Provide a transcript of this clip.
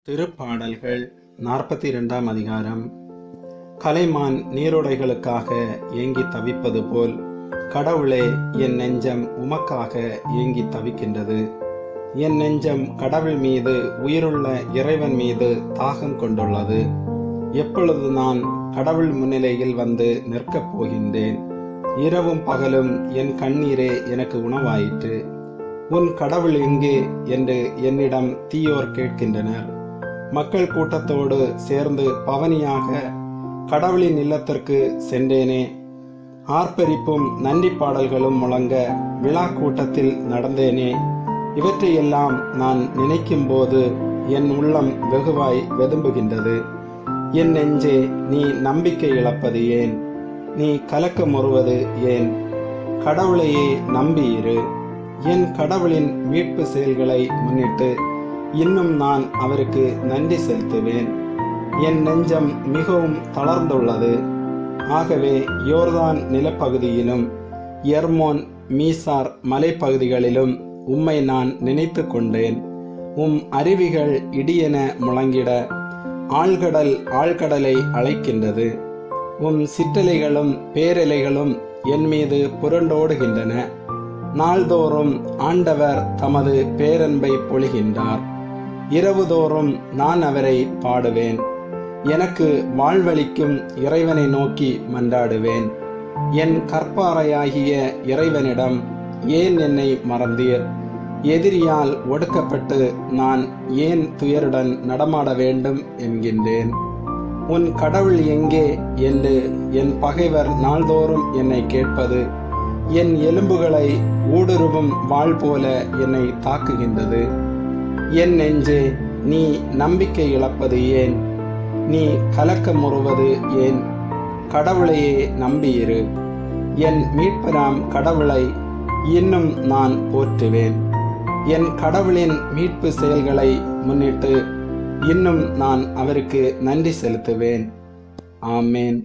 திருப்பாடல்கள் 42ஆம் அதிகாரம். கலைமான் நீரோடைகளுக்காக ஏங்கி தவிப்பது போல் கடவுளே, என் நெஞ்சம் உமக்காக ஏங்கி தவிக்கின்றது. என் நெஞ்சம் கடவுள் மீது, உயிருள்ள இறைவன் மீது தாகம் கொண்டுள்ளது. எப்பொழுது நான் கடவுள் முன்னிலையில் வந்து நிற்கப் போகின்றேன்? இரவும் பகலும் என் கண்ணீரே எனக்கு உணவாயிற்று. உன் கடவுள் எங்கே என்று என்னிடம் தீயோர் கேட்கின்றனர். மக்கள் கூட்டத்தோடு சேர்ந்து பவனியாக கடவுளின் இல்லத்திற்கு சென்றேனே. ஆர்ப்பரிப்பும் நன்றி பாடல்களும் முழங்க விழா கூட்டத்தில் நடந்தேனே. இவற்றையெல்லாம் நான் நினைக்கும் போது என் உள்ளம் வெகுவாய் வெதும்புகின்றது. என் நெஞ்சே, நீ நம்பிக்கை இழப்பது ஏன்? நீ கலக்கமுறுவது ஏன்? கடவுளையே நம்பியிரு. என் கடவுளின் மீட்பு செயல்களை முன்னிட்டு இன்னும் நான் அவருக்கு நன்றி செலுத்துவேன். என் நெஞ்சம் மிகவும் தளர்ந்துள்ளது. ஆகவே யோர்தான் நிலப்பகுதியிலும் எர்மோன் மீசார் மலைப்பகுதிகளிலும் உம்மை நான் நினைத்து கொண்டேன். உம் அருவிகள் இடியென முழங்கிட ஆழ்கடல் ஆழ்கடலை அழைக்கின்றது. உம் சிற்றலைகளும் பேரலைகளும் என் மீது புரண்டோடுகின்றன. நாள்தோறும் ஆண்டவர் தமது பேரன்பை பொழிகின்றார். இரவுதோறும் நான் அவரை பாடுவேன். எனக்கு வாழ்வளிக்கும் இறைவனை நோக்கி மன்றாடுவேன். என் கற்பாறையாகிய இறைவனிடம், ஏன் என்னை மறந்தீர்? எதிரியால் ஒடுக்கப்பட்டு நான் ஏன் துயருடன் நடமாட வேண்டும் என்கின்றேன். உன் கடவுள் எங்கே என்று என் பகைவர் நாள்தோறும் என்னை கேட்பது என் எலும்புகளை ஊடுருவும் வாள் போல என்னை தாக்குகின்றது. என் நெஞ்சே, நீ நம்பிக்கை இழப்பது ஏன்? நீ கலக்கமுறுவது ஏன்? கடவுளையே நம்பியிரு. என் மீட்பராம் கடவுளை இன்னும் நான் போற்றுவேன். என் கடவுளின் மீட்பு செயல்களை முன்னிட்டு இன்னும் நான் அவருக்கு நன்றி செலுத்துவேன். ஆமேன்.